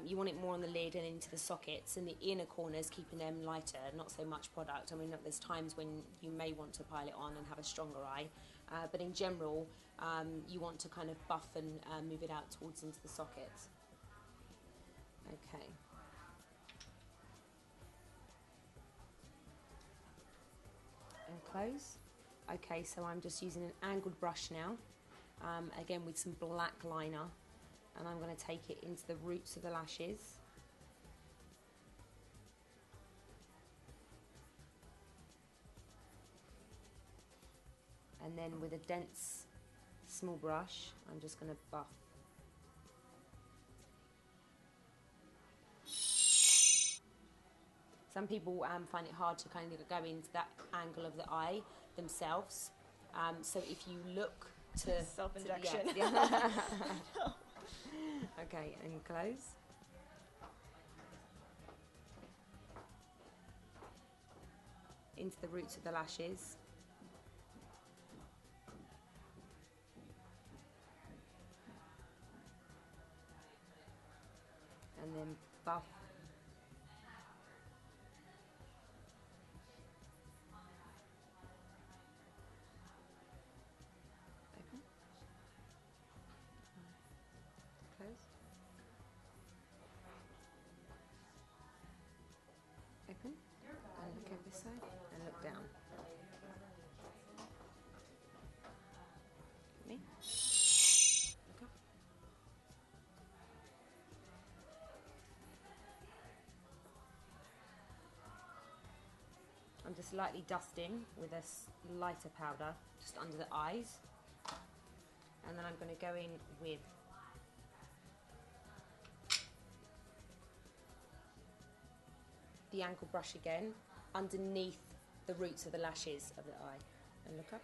You want it more on the lid and into the sockets, and the inner corners keeping them lighter, not so much product. I mean, there's times when you may want to pile it on and have a stronger eye, but in general, you want to kind of buff and move it out towards into the sockets. Okay. And close. Okay, so I'm just using an angled brush now, again with some black liner, and I'm going to take it into the roots of the lashes. And then with a dense, small brush, I'm just going to buff. Some people find it hard to kind of go into that angle of the eye themselves. So if you look to self-injection. Yeah. Okay, and close. Into the roots of the lashes. And then buff. Open. Close. Open. And look over this side. And look down. Me. Look up. I'm just lightly dusting with a lighter powder just under the eyes, and then I'm going to go in with the angle brush again underneath the roots of the lashes of the eye, and look up.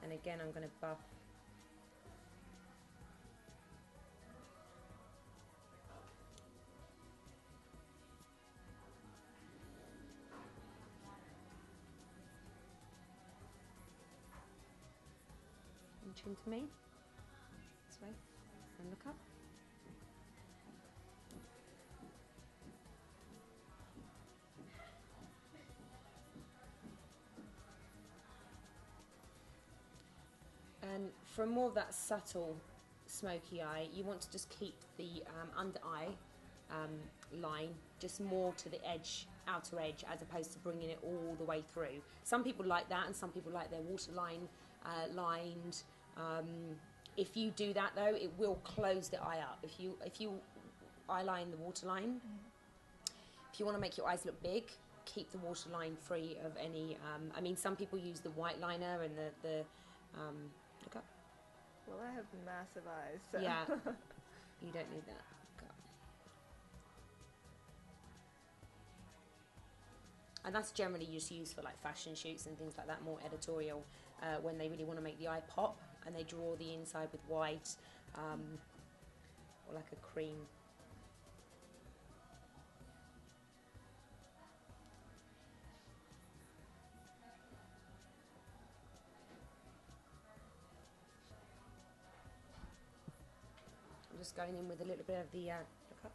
And again I'm going to buff. Chin to me, this way, and look up. And for more of that subtle smoky eye, you want to just keep the under eye line just more to the edge, outer edge, as opposed to bringing it all the way through. Some people like that, and some people like their waterline lined. If you do that though, it will close the eye up. If you eyeline the waterline, if you want to make your eyes look big, keep the waterline free of any. I mean, some people use the white liner and the look up. Well, I have massive eyes, so. Yeah, you don't need that. Look up. And that's generally just used for like fashion shoots and things like that, more editorial, when they really want to make the eye pop, and they draw the inside with white or like a cream. I'm just going in with a little bit of the look up.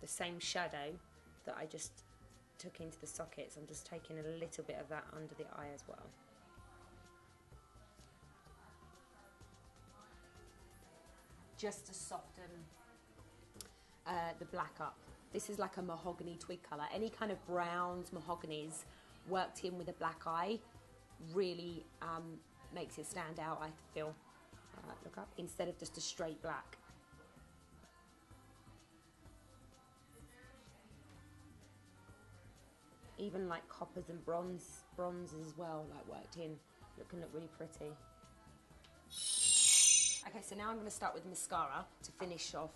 The same shadow that I just took into the sockets, I'm just taking a little bit of that under the eye as well. Just to soften the black up. This is like a mahogany twig colour. Any kind of browns, mahoganies worked in with a black eye really makes it stand out, I feel. Look up, instead of just a straight black. Even like coppers and bronzes as well, like worked in, can look really pretty. Okay, so now I'm going to start with mascara to finish off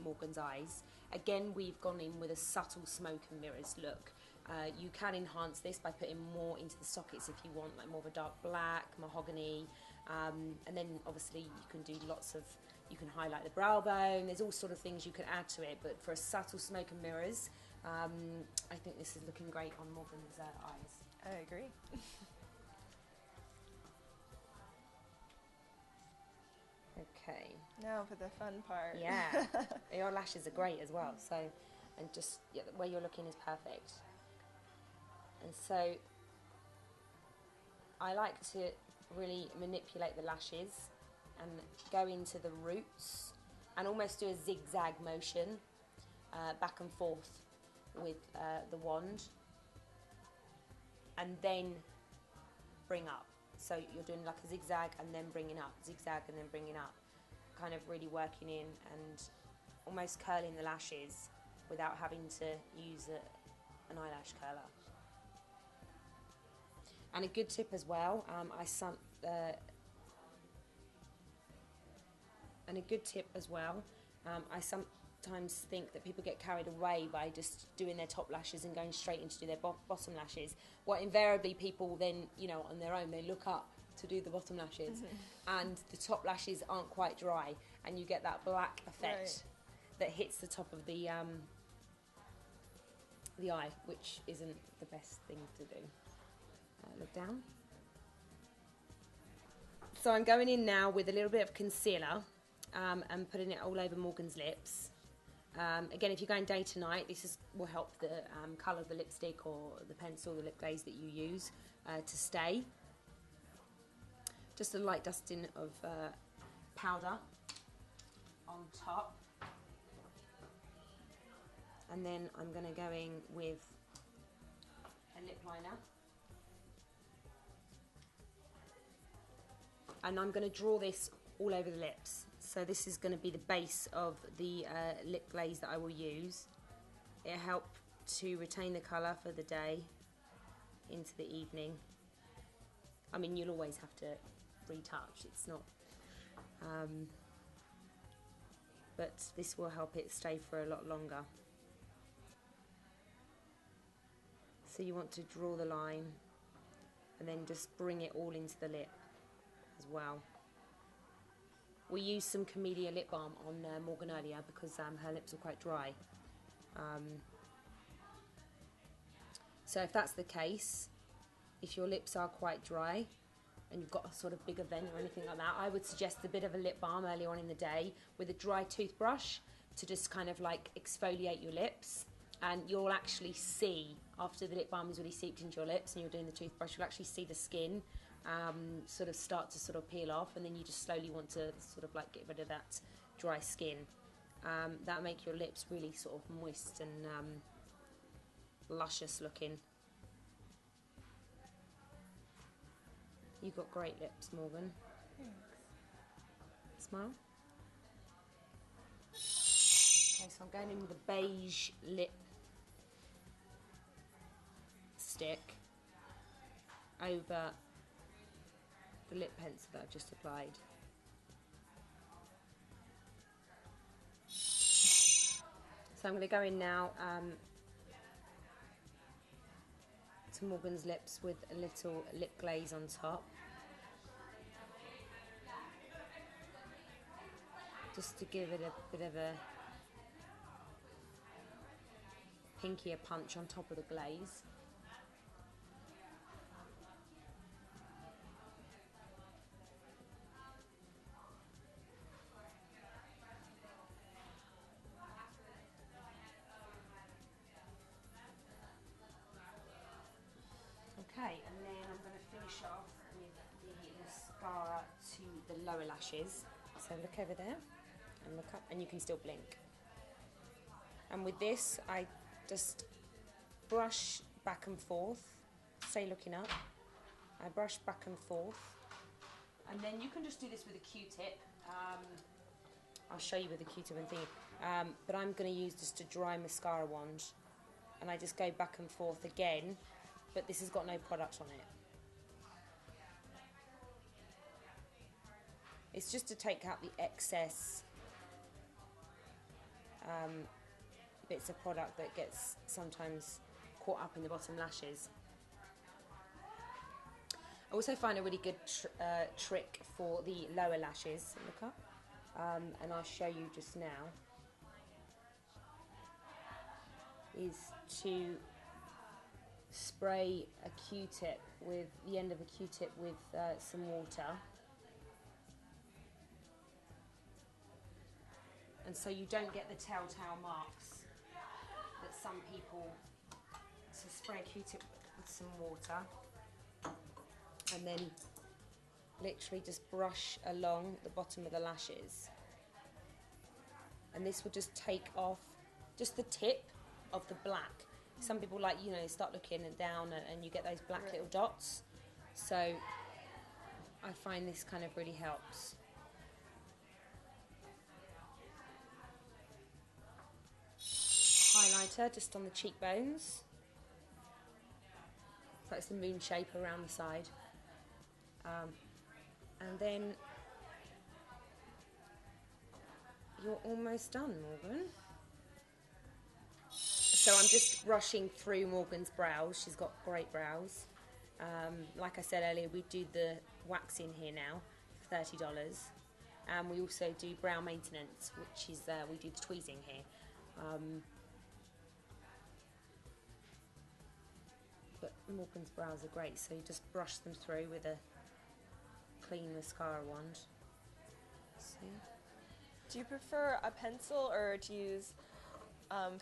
Morgan's eyes. Again, we've gone in with a subtle smoke and mirrors look. You can enhance this by putting more into the sockets if you want, like more of a dark black, mahogany, and then obviously you can do lots of, you can highlight the brow bone, there's all sort of things you can add to it, but for a subtle smoke and mirrors, I think this is looking great on Morgan's eyes. I agree. Okay. Now for the fun part. Yeah. Your lashes are great as well. So, and just the way you're looking is perfect. And so, I like to really manipulate the lashes and go into the roots and almost do a zigzag motion back and forth with the wand, and then bring up. So you're doing like a zigzag and then bringing up, zigzag and then bringing up, kind of really working in and almost curling the lashes without having to use an eyelash curler. And a good tip as well, I sometimes think that people get carried away by just doing their top lashes and going straight in to do their bottom lashes. Well, invariably people then, you know, on their own, they look up to do the bottom lashes, and the top lashes aren't quite dry, and you get that black effect that hits the top of the eye, which isn't the best thing to do. Look down. So I'm going in now with a little bit of concealer and putting it all over Morgan's lips. Again, if you're going day to night, this will help the colour of the lipstick or the pencil, the lip glaze that you use to stay. Just a light dusting of powder on top. And then I'm going to go in with a lip liner. And I'm going to draw this all over the lips. So this is going to be the base of the lip glaze that I will use. It'll help to retain the colour for the day into the evening. I mean, you'll always have to retouch, it's not... but this will help it stay for a lot longer. So you want to draw the line and then just bring it all into the lip as well. We used some Camellia lip balm on Morgan earlier because her lips are quite dry. So if that's the case, if your lips are quite dry and you've got a sort of big event or anything like that, I would suggest a bit of a lip balm early on in the day with a dry toothbrush to just kind of like exfoliate your lips. And you'll actually see, after the lip balm is really seeped into your lips and you're doing the toothbrush, you'll actually see the skin sort of start to sort of peel off, and then you just slowly want to sort of like get rid of that dry skin. That'll make your lips really sort of moist and luscious looking. You've got great lips, Morgan. Thanks. Smile. Okay, so I'm going in with a beige lip stick over the lip pencil that I've just applied. So I'm going to go in now to Morgan's lips with a little lip glaze on top. Just to give it a bit of a pinkier punch on top of the glaze. Okay, and then I'm going to finish off with the mascara to the lower lashes. So look over there and look up, and you can still blink. And with this, I just brush back and forth, stay looking up. I brush back and forth, and then you can just do this with a Q-tip. I'll show you with a Q-tip and thingy. But I'm going to use just a dry mascara wand, and I just go back and forth again. But this has got no product on it. It's just to take out the excess bits of product that gets sometimes caught up in the bottom lashes. I also find a really good trick for the lower lashes. Look up, and I'll show you just now. is to spray a Q-tip with the end of a Q-tip with some water. And so you don't get the telltale marks that some people, so spray a Q-tip with some water and then literally just brush along the bottom of the lashes. And this will just take off just the tip of the black. Some people like, you know, start looking down and you get those black little dots. So I find this kind of really helps. Highlighter just on the cheekbones. So it's the moon shape around the side. And then you're almost done, Morgan. So I'm just rushing through Morgan's brows. She's got great brows. Like I said earlier, we do the waxing here now for $30. And we also do brow maintenance, which is, we do the tweezing here. But Morgan's brows are great, so you just brush them through with a clean mascara wand. See? Do you prefer a pencil or to use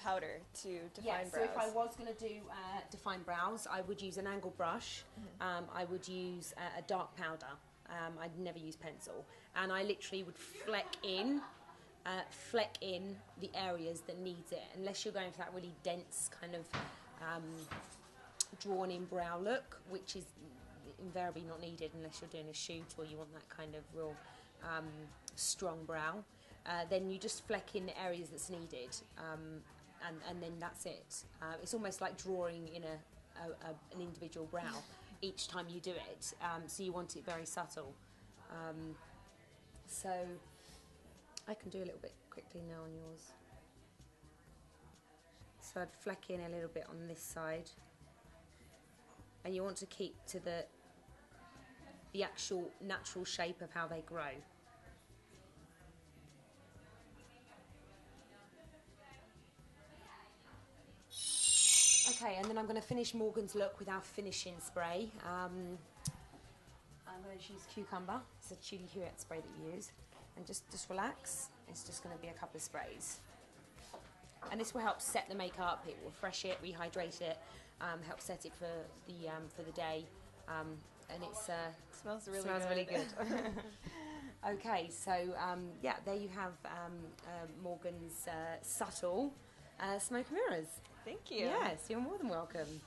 powder to define brows? So if I was going to do define brows, I would use an angle brush. I would use a dark powder. I'd never use pencil. And I literally would fleck in the areas that needs it, unless you're going for that really dense kind of drawn in brow look, which is invariably not needed unless you're doing a shoot or you want that kind of real strong brow. Then you just fleck in the areas that's needed, and then that's it. It's almost like drawing in an individual brow each time you do it, so you want it very subtle. So I can do a little bit quickly now on yours. So I'd fleck in a little bit on this side, and you want to keep to the actual natural shape of how they grow. Okay, and then I'm going to finish Morgan's look with our finishing spray. I'm going to use cucumber. It's a chili Huette spray that you use. And just relax. It's just going to be a couple of sprays. And this will help set the makeup. It will refresh it, rehydrate it, help set it for the day. And it's smells really good. Okay, so yeah, there you have Morgan's subtle smoke and mirrors. Thank you. Yes, you're more than welcome.